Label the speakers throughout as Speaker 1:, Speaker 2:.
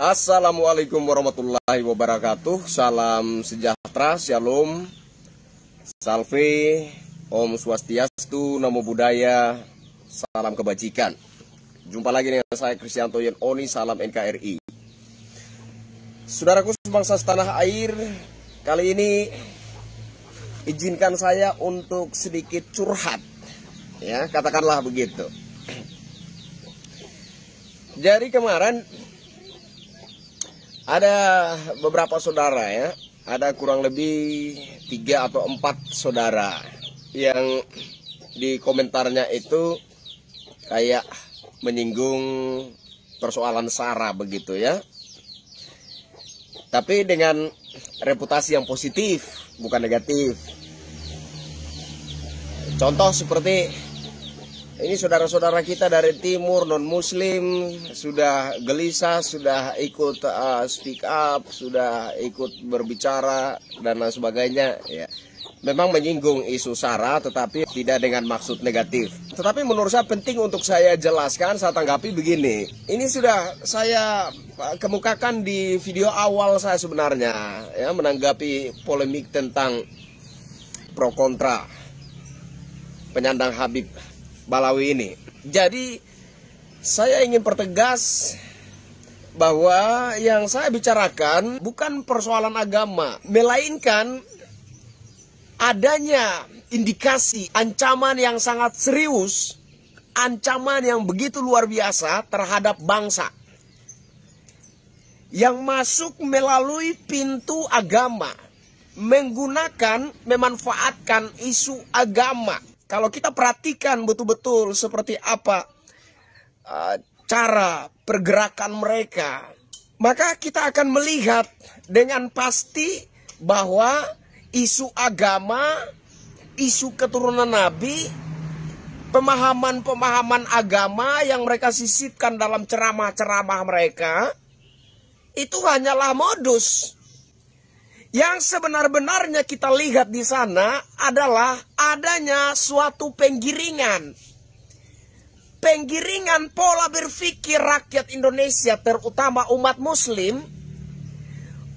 Speaker 1: Assalamualaikum warahmatullahi wabarakatuh. Salam sejahtera, shalom, salve, om swastiastu, namo buddhaya, salam kebajikan. Jumpa lagi dengan saya Kristianto Yen Oni, salam NKRI. Saudaraku sebangsa setanah air, kali ini izinkan saya untuk sedikit curhat, ya katakanlah begitu. Jadi kemarin ada beberapa saudara, ya, ada kurang lebih 3 atau 4 saudara yang di komentarnya itu kayak menyinggung persoalan SARA begitu, ya. Tapi dengan reputasi yang positif, bukan negatif. Contoh seperti ini, saudara-saudara kita dari timur non-muslim sudah gelisah, sudah ikut speak up, sudah ikut berbicara dan lain sebagainya, ya. Memang menyinggung isu SARA tetapi tidak dengan maksud negatif. Tetapi menurut saya penting untuk saya jelaskan, saya tanggapi begini. Ini sudah saya kemukakan di video awal saya sebenarnya, ya, menanggapi polemik tentang pro kontra penyandang Habib Balawi ini. Jadi saya ingin pertegas bahwa yang saya bicarakan bukan persoalan agama, melainkan adanya indikasi ancaman yang sangat serius, ancaman yang begitu luar biasa terhadap bangsa yang masuk melalui pintu agama, menggunakan, memanfaatkan isu agama. Kalau kita perhatikan betul-betul seperti apa cara pergerakan mereka, maka kita akan melihat dengan pasti bahwa isu agama, isu keturunan Nabi, pemahaman-pemahaman agama yang mereka sisipkan dalam ceramah-ceramah mereka, itu hanyalah modus. Yang sebenar-benarnya kita lihat di sana adalah adanya suatu penggiringan. Penggiringan pola berpikir rakyat Indonesia, terutama umat muslim,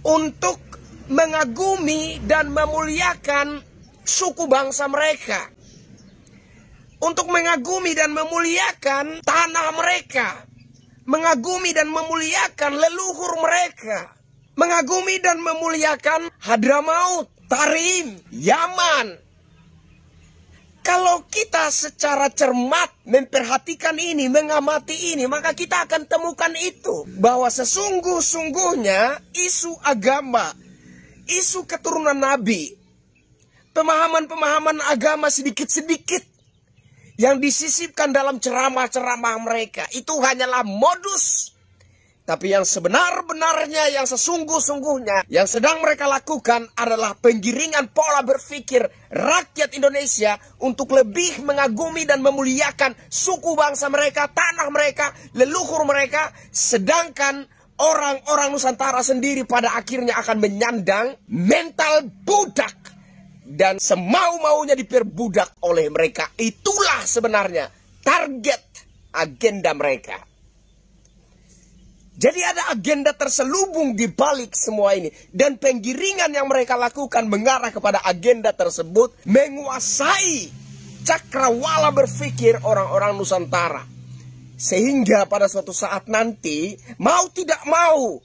Speaker 1: untuk mengagumi dan memuliakan suku bangsa mereka. Untuk mengagumi dan memuliakan tanah mereka. Mengagumi dan memuliakan leluhur mereka. Mengagumi dan memuliakan Hadramaut, Tarim, Yaman. Kalau kita secara cermat memperhatikan ini, mengamati ini, maka kita akan temukan itu. Bahwa sesungguh-sungguhnya isu agama, isu keturunan Nabi, pemahaman-pemahaman agama sedikit-sedikit yang disisipkan dalam ceramah-ceramah mereka, itu hanyalah modus. Tapi yang sebenar-benarnya, yang sesungguh-sungguhnya, yang sedang mereka lakukan adalah penggiringan pola berpikir rakyat Indonesia untuk lebih mengagumi dan memuliakan suku bangsa mereka, tanah mereka, leluhur mereka. Sedangkan orang-orang Nusantara sendiri pada akhirnya akan menyandang mental budak dan semau-maunya diperbudak oleh mereka. Itulah sebenarnya target agenda mereka. Jadi ada agenda terselubung di balik semua ini. Dan penggiringan yang mereka lakukan mengarah kepada agenda tersebut, menguasai cakrawala berpikir orang-orang Nusantara. Sehingga pada suatu saat nanti, mau tidak mau,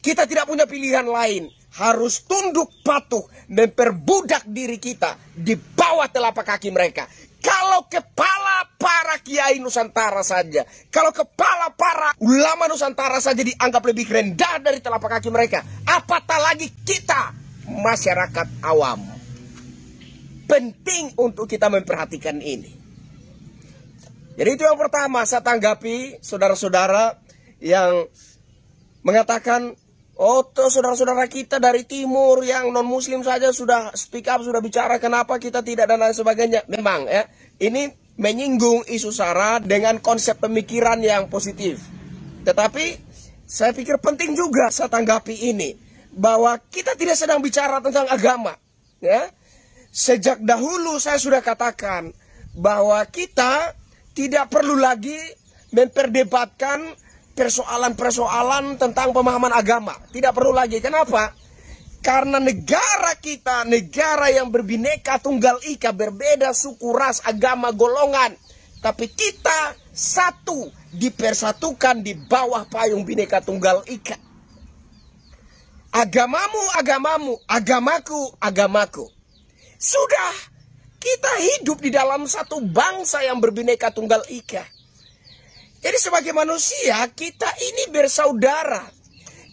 Speaker 1: kita tidak punya pilihan lain. Harus tunduk patuh dan perbudak diri kita di bawah telapak kaki mereka. Kalau kepala para kiai Nusantara saja, kalau kepala para ulama Nusantara saja dianggap lebih rendah dari telapak kaki mereka, apatah lagi kita, masyarakat awam. Penting untuk kita memperhatikan ini. Jadi itu yang pertama saya tanggapi saudara-saudara yang mengatakan, oh, saudara-saudara kita dari timur yang non-muslim saja sudah speak up, sudah bicara, kenapa kita tidak, dan lain sebagainya. Memang, ya, ini menyinggung isu SARA dengan konsep pemikiran yang positif. Tetapi saya pikir penting juga saya tanggapi ini, bahwa kita tidak sedang bicara tentang agama, ya. Sejak dahulu saya sudah katakan bahwa kita tidak perlu lagi memperdebatkan persoalan-persoalan tentang pemahaman agama. Tidak perlu lagi. Kenapa? Karena negara kita, negara yang berbineka tunggal ika, berbeda suku, ras, agama, golongan. Tapi kita satu, dipersatukan di bawah payung bineka tunggal ika. Agamamu, agamamu, agamaku, agamaku. Sudah, kita hidup di dalam satu bangsa yang berbineka tunggal ika. Jadi sebagai manusia, kita ini bersaudara.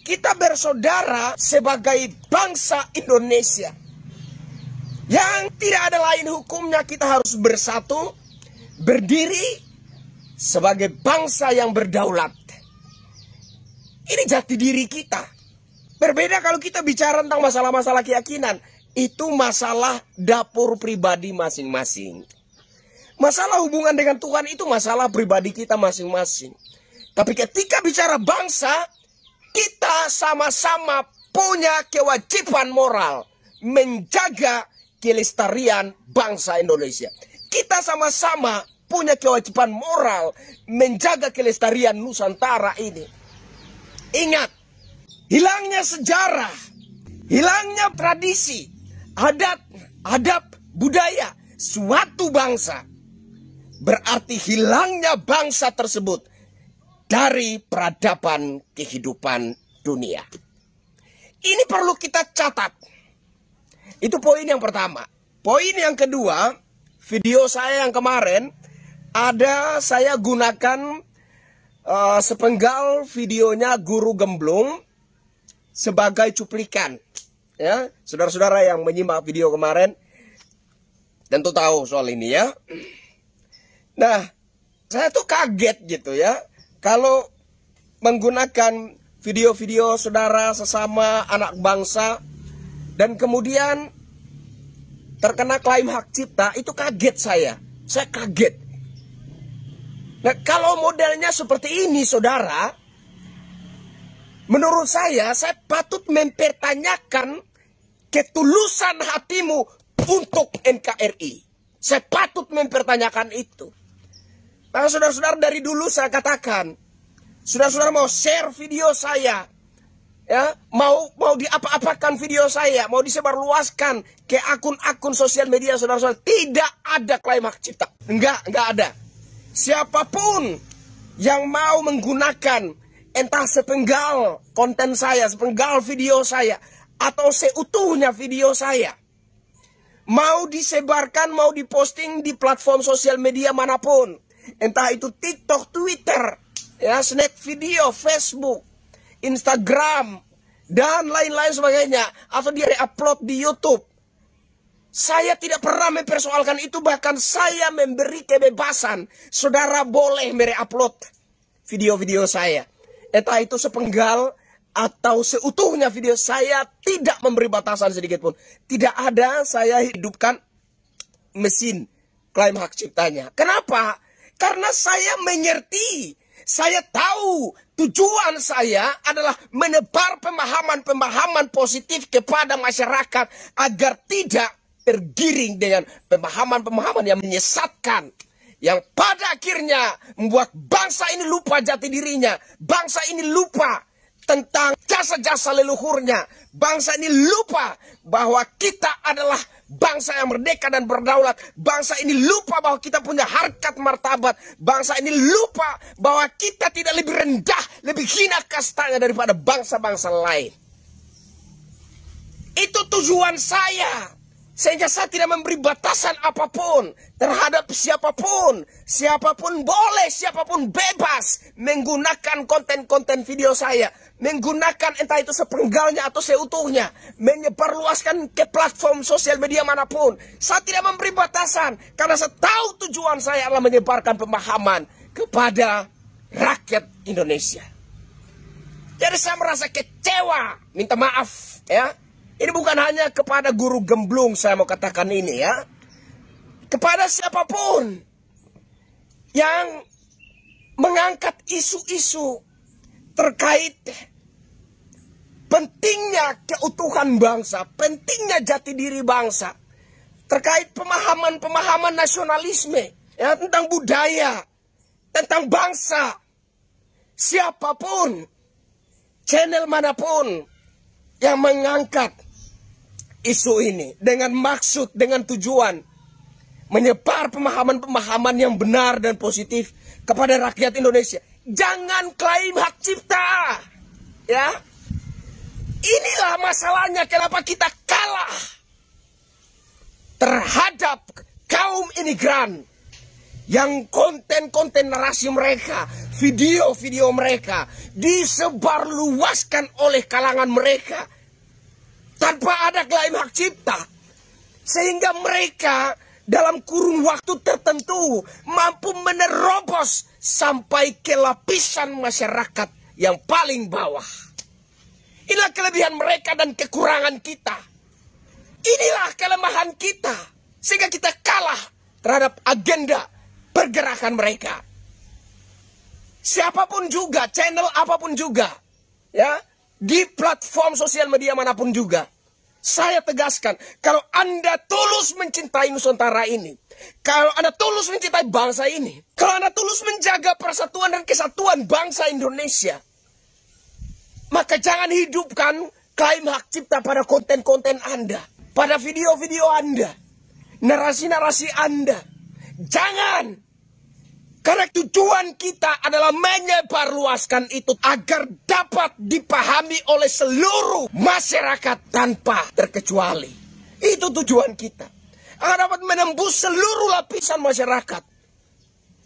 Speaker 1: Kita bersaudara sebagai bangsa Indonesia. Yang tidak ada lain hukumnya, kita harus bersatu, berdiri sebagai bangsa yang berdaulat. Ini jati diri kita. Berbeda kalau kita bicara tentang masalah-masalah keyakinan. Itu masalah dapur pribadi masing-masing. Masalah hubungan dengan Tuhan itu masalah pribadi kita masing-masing. Tapi ketika bicara bangsa, kita sama-sama punya kewajiban moral menjaga kelestarian bangsa Indonesia. Kita sama-sama punya kewajiban moral menjaga kelestarian Nusantara ini. Ingat, hilangnya sejarah, hilangnya tradisi, adat, budaya suatu bangsa, berarti hilangnya bangsa tersebut dari peradaban kehidupan dunia. Ini perlu kita catat. Itu poin yang pertama. Poin yang kedua, video saya yang kemarin, saya gunakan sepenggal videonya Guru Gemblung sebagai cuplikan. Ya, saudara-saudara yang menyimak video kemarin tentu tahu soal ini ya. Nah, saya tuh kaget gitu ya. Kalau menggunakan video-video saudara sesama anak bangsa dan kemudian terkena klaim hak cipta, itu kaget saya. Saya kaget. Nah, kalau modelnya seperti ini saudara, menurut saya patut mempertanyakan ketulusan hatimu untuk NKRI. Saya patut mempertanyakan itu. Maka saudara-saudara, dari dulu saya katakan, saudara-saudara mau share video saya, ya, mau diapa-apakan video saya, mau disebarluaskan ke akun-akun sosial media saudara-saudara, tidak ada klaim hak cipta. Enggak ada. Siapapun yang mau menggunakan entah sepenggal konten saya, sepenggal video saya, atau seutuhnya video saya, mau disebarkan, mau diposting di platform sosial media manapun, entah itu TikTok, Twitter, ya, snack video, Facebook, Instagram, dan lain-lain sebagainya, atau dia upload di YouTube. Saya tidak pernah mempersoalkan itu, bahkan saya memberi kebebasan. Saudara boleh mereupload video-video saya. Entah itu sepenggal atau seutuhnya video, saya tidak memberi batasan sedikit pun. Tidak ada saya hidupkan mesin klaim hak ciptanya. Kenapa? Karena saya mengerti, saya tahu tujuan saya adalah menebar pemahaman-pemahaman positif kepada masyarakat agar tidak tergiring dengan pemahaman-pemahaman yang menyesatkan, yang pada akhirnya membuat bangsa ini lupa jati dirinya, bangsa ini lupa tentang jasa-jasa leluhurnya, bangsa ini lupa bahwa kita adalah bangsa yang merdeka dan berdaulat, bangsa ini lupa bahwa kita punya harkat martabat, bangsa ini lupa bahwa kita tidak lebih rendah, lebih hina kastanya daripada bangsa-bangsa lain. Itu tujuan saya. Sehingga saya tidak memberi batasan apapun terhadap siapapun. Siapapun boleh, siapapun bebas menggunakan konten-konten video saya. Menggunakan entah itu sepenggalnya atau seutuhnya. Menyebarluaskan ke platform sosial media manapun. Saya tidak memberi batasan. Karena saya tahu tujuan saya adalah menyebarkan pemahaman kepada rakyat Indonesia. Jadi saya merasa kecewa. Minta maaf ya. Ini bukan hanya kepada Guru Gemblung saya mau katakan ini ya. Kepada siapapun yang mengangkat isu-isu terkait pentingnya keutuhan bangsa, pentingnya jati diri bangsa, terkait pemahaman-pemahaman nasionalisme, ya, tentang budaya, tentang bangsa. siapapun, channel manapun yang mengangkat isu ini dengan maksud, dengan tujuan menyebar pemahaman-pemahaman yang benar dan positif kepada rakyat Indonesia, jangan klaim hak cipta. Ya, inilah masalahnya kenapa kita kalah terhadap kaum imigran yang konten-konten narasi mereka, video-video mereka disebarluaskan oleh kalangan mereka tanpa ada klaim hak cipta, sehingga mereka dalam kurun waktu tertentu mampu menerobos sampai ke lapisan masyarakat yang paling bawah. Inilah kelebihan mereka dan kekurangan kita. Inilah kelemahan kita, sehingga kita kalah terhadap agenda pergerakan mereka. Siapapun juga, channel apapun juga, ya, di platform sosial media manapun juga, saya tegaskan, kalau Anda tulus mencintai Nusantara ini, kalau Anda tulus mencintai bangsa ini, kalau Anda tulus menjaga persatuan dan kesatuan bangsa Indonesia, maka jangan hidupkan klaim hak cipta pada konten-konten Anda, pada video-video Anda, narasi-narasi Anda. Jangan. Karena tujuan kita adalah menyebarluaskan itu agar dapat dipahami oleh seluruh masyarakat tanpa terkecuali. Itu tujuan kita. Agar dapat menembus seluruh lapisan masyarakat.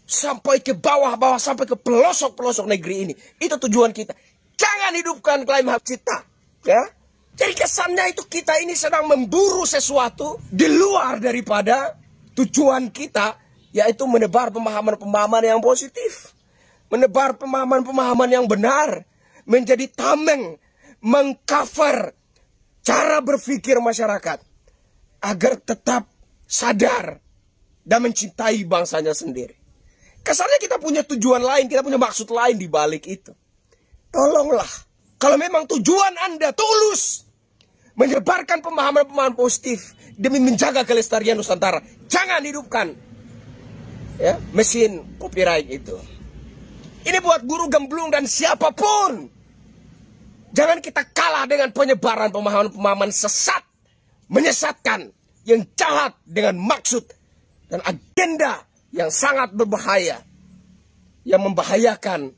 Speaker 1: Sampai ke bawah-bawah, sampai ke pelosok-pelosok negeri ini. Itu tujuan kita. Jangan hidupkan klaim hak cipta. Ya? Jadi kesannya itu kita ini sedang memburu sesuatu di luar daripada tujuan kita, yaitu menebar pemahaman-pemahaman yang positif. Menebar pemahaman-pemahaman yang benar. Menjadi tameng, mengcover cara berpikir masyarakat. Agar tetap sadar dan mencintai bangsanya sendiri. Kesannya kita punya tujuan lain, kita punya maksud lain di balik itu. Tolonglah, kalau memang tujuan Anda tulus menyebarkan pemahaman-pemahaman positif demi menjaga kelestarian Nusantara, jangan hidupkan, ya, mesin copyright itu. Ini buat guru gemblung dan siapapun. Jangan kita kalah dengan penyebaran pemahaman-pemahaman sesat, menyesatkan, yang jahat dengan maksud dan agenda yang sangat berbahaya, yang membahayakan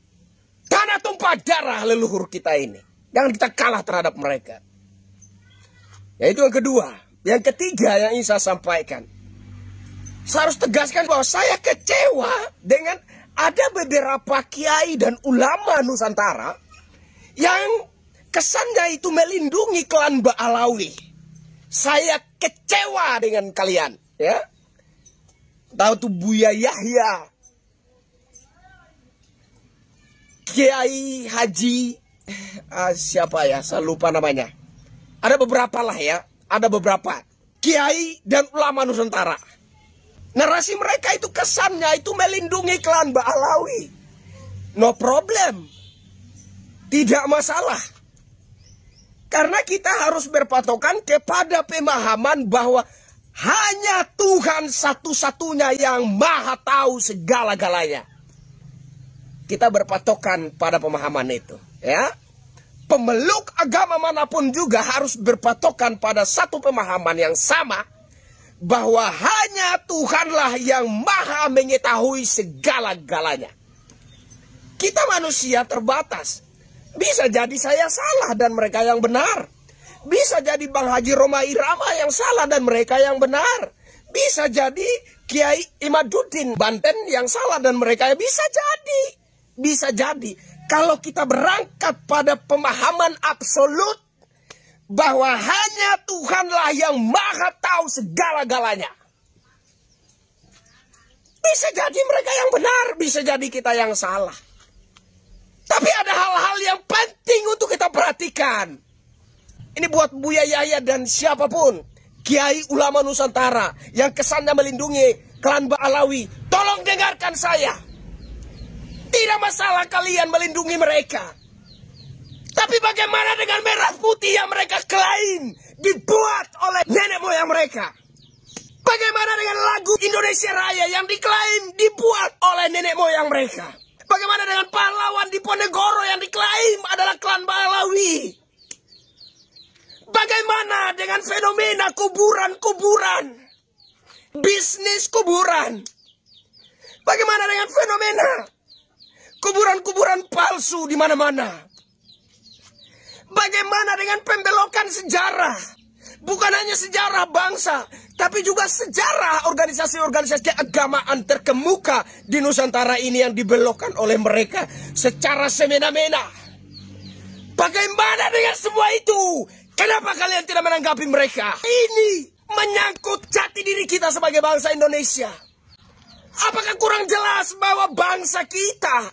Speaker 1: tanah tumpah darah leluhur kita ini. Jangan kita kalah terhadap mereka. Yaitu yang kedua. Yang ketiga yang ingin saya sampaikan, saya harus tegaskan bahwa saya kecewa dengan ada beberapa kiai dan ulama Nusantara yang kesannya itu melindungi klan Ba'alawi. Saya kecewa dengan kalian, ya. Tahu tuh Buya Yahya, Kiai Haji, siapa ya, saya lupa namanya. Ada beberapa lah ya, ada beberapa kiai dan ulama Nusantara. Narasi mereka itu kesannya itu melindungi klan Ba'alawi. No problem. Tidak masalah. Karena kita harus berpatokan kepada pemahaman bahwa hanya Tuhan satu-satunya yang maha tahu segala-galanya. Kita berpatokan pada pemahaman itu, ya. Pemeluk agama manapun juga harus berpatokan pada satu pemahaman yang sama, bahwa hanya Tuhanlah yang maha mengetahui segala-galanya. Kita manusia terbatas. Bisa jadi saya salah dan mereka yang benar. Bisa jadi Bang Haji Roma Irama yang salah dan mereka yang benar. Bisa jadi Kiai Imaduddin Banten yang salah dan mereka yang bisa jadi. Bisa jadi. Kalau kita berangkat pada pemahaman absolut bahwa hanya Tuhanlah yang maha tahu segala-galanya. Bisa jadi mereka yang benar, bisa jadi kita yang salah. Tapi ada hal-hal yang penting untuk kita perhatikan. Ini buat Buya Yahya dan siapapun, kiai ulama Nusantara yang kesannya melindungi klan Ba'alawi. Tolong dengarkan saya. Tidak masalah kalian melindungi mereka. Tapi bagaimana dengan merah putih yang mereka klaim dibuat oleh nenek moyang mereka? Bagaimana dengan lagu Indonesia Raya yang diklaim dibuat oleh nenek moyang mereka? Bagaimana dengan pahlawan di Ponegoro yang diklaim adalah klan Balawi? Bagaimana dengan fenomena kuburan-kuburan? Bisnis kuburan? Bagaimana dengan fenomena kuburan-kuburan palsu di mana-mana? Bagaimana dengan pembelokan sejarah? Bukan hanya sejarah bangsa, tapi juga sejarah organisasi-organisasi keagamaan terkemuka di Nusantara ini yang dibelokkan oleh mereka secara semena-mena. Bagaimana dengan semua itu? Kenapa kalian tidak menanggapi mereka? Ini menyangkut jati diri kita sebagai bangsa Indonesia. Apakah kurang jelas bahwa bangsa kita,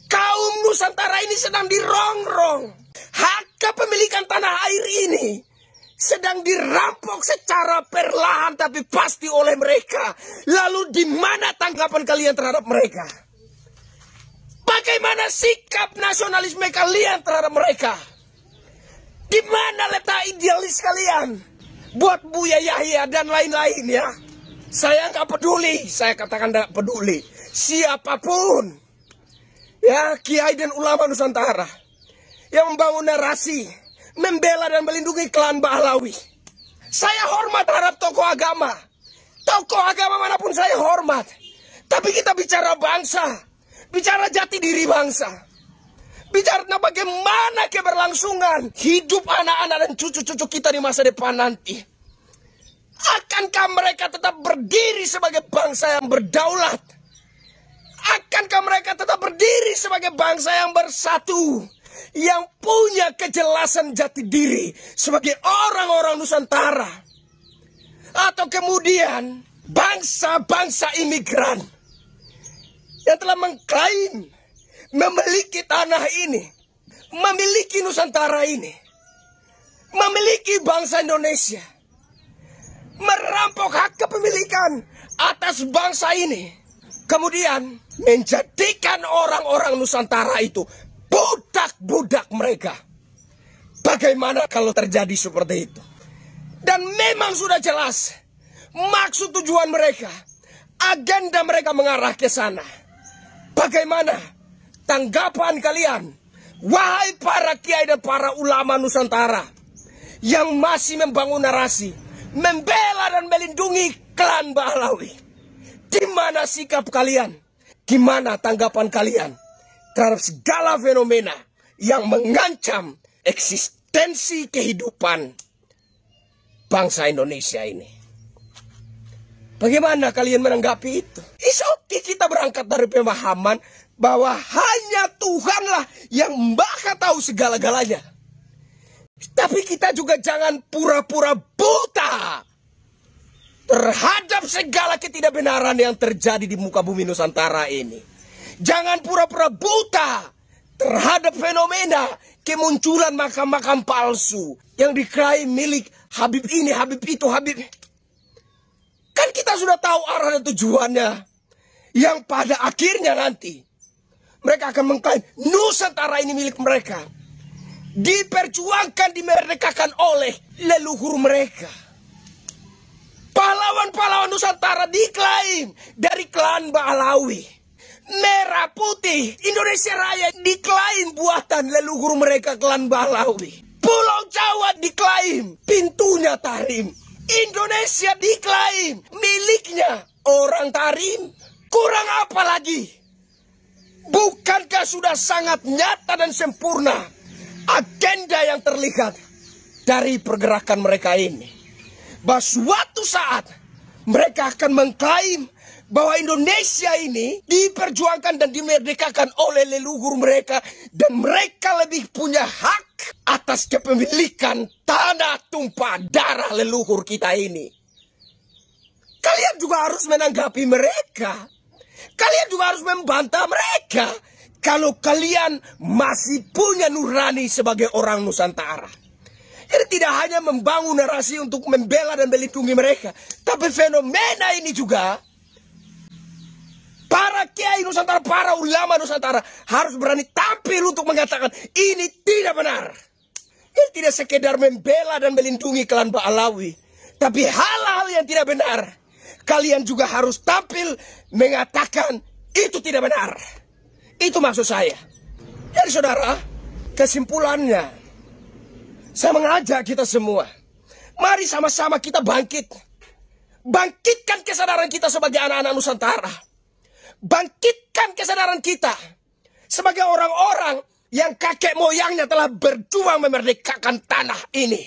Speaker 1: kaum Nusantara ini sedang dirongrong? Hak kepemilikan tanah air ini sedang dirampok secara perlahan tapi pasti oleh mereka. Lalu di mana tanggapan kalian terhadap mereka? Bagaimana sikap nasionalisme kalian terhadap mereka? Di mana letak idealis kalian? Buat Buya Yahya dan lain-lain ya. Saya nggak peduli, saya katakan nggak peduli. Siapapun, ya kiai dan ulama Nusantara yang membangun narasi, membela dan melindungi klan Balawi. Saya hormat terhadap tokoh agama. Tokoh agama manapun saya hormat. Tapi kita bicara bangsa, bicara jati diri bangsa. Bicara tentang bagaimana keberlangsungan hidup anak-anak dan cucu-cucu kita di masa depan nanti. Akankah mereka tetap berdiri sebagai bangsa yang berdaulat? Akankah mereka tetap berdiri sebagai bangsa yang bersatu? Yang punya kejelasan jati diri sebagai orang-orang Nusantara? Atau kemudian bangsa-bangsa imigran yang telah mengklaim memiliki tanah ini, memiliki Nusantara ini, memiliki bangsa Indonesia, merampok hak kepemilikan atas bangsa ini, kemudian menjadikan orang-orang Nusantara itu budak-budak mereka. Bagaimana kalau terjadi seperti itu? Dan memang sudah jelas maksud tujuan mereka, agenda mereka mengarah ke sana. Bagaimana tanggapan kalian, wahai para kiai dan para ulama Nusantara yang masih membangun narasi, membela dan melindungi klan Balawi? Di mana sikap kalian? Gimana tanggapan kalian terhadap segala fenomena yang mengancam eksistensi kehidupan bangsa Indonesia ini? Bagaimana kalian menanggapi itu? Oke, kita berangkat dari pemahaman bahwa hanya Tuhanlah yang Maha tahu segala-galanya. Tapi kita juga jangan pura-pura buta terhadap segala ketidakbenaran yang terjadi di muka bumi Nusantara ini. Jangan pura-pura buta terhadap fenomena kemunculan makam-makam palsu yang diklaim milik Habib ini, Habib itu, Habib. Kan kita sudah tahu arah dan tujuannya. Yang pada akhirnya nanti mereka akan mengklaim Nusantara ini milik mereka. Diperjuangkan, dimerdekakan oleh leluhur mereka. Pahlawan-pahlawan Nusantara diklaim dari klan Balawi. Merah putih Indonesia Raya diklaim buatan leluhur mereka klan Balawi. Pulau Jawa diklaim pintunya Tarim. Indonesia diklaim miliknya orang Tarim. Kurang apa lagi? Bukankah sudah sangat nyata dan sempurna agenda yang terlihat dari pergerakan mereka ini? Bahwa suatu saat mereka akan mengklaim bahwa Indonesia ini diperjuangkan dan dimerdekakan oleh leluhur mereka. Dan mereka lebih punya hak atas kepemilikan tanah tumpah darah leluhur kita ini. Kalian juga harus menanggapi mereka. Kalian juga harus membantah mereka. Kalau kalian masih punya nurani sebagai orang Nusantara. Jadi tidak hanya membangun narasi untuk membela dan melindungi mereka. Tapi fenomena ini juga, para kiai Nusantara, para ulama Nusantara harus berani tampil untuk mengatakan ini tidak benar. Ini tidak sekedar membela dan melindungi klan Balawi. Tapi hal-hal yang tidak benar, kalian juga harus tampil mengatakan itu tidak benar. Itu maksud saya. Jadi saudara, kesimpulannya, saya mengajak kita semua, mari sama-sama kita bangkit. Bangkitkan kesadaran kita sebagai anak-anak Nusantara. Bangkitkan kesadaran kita sebagai orang-orang yang kakek moyangnya telah berjuang memerdekakan tanah ini.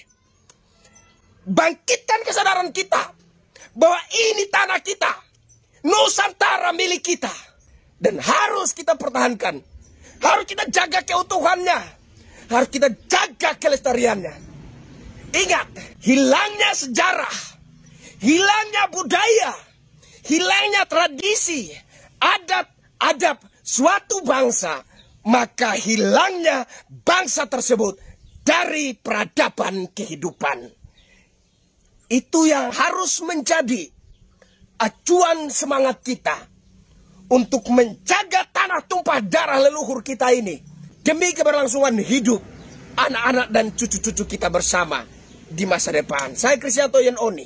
Speaker 1: Bangkitkan kesadaran kita bahwa ini tanah kita, Nusantara milik kita, dan harus kita pertahankan. Harus kita jaga keutuhannya, harus kita jaga kelestariannya. Ingat, hilangnya sejarah, hilangnya budaya, hilangnya tradisi, adat suatu bangsa, maka hilangnya bangsa tersebut dari peradaban kehidupan. Itu yang harus menjadi acuan semangat kita untuk menjaga tanah tumpah darah leluhur kita ini demi keberlangsungan hidup anak-anak dan cucu-cucu kita bersama di masa depan. Saya Kristianto Yen Oni.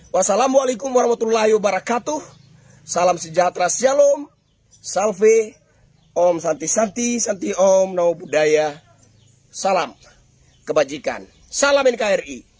Speaker 1: Wassalamualaikum warahmatullahi wabarakatuh. Salam sejahtera, shalom, salve, om santi santi, santi om, namo buddhaya. Salam kebajikan. Salam NKRI.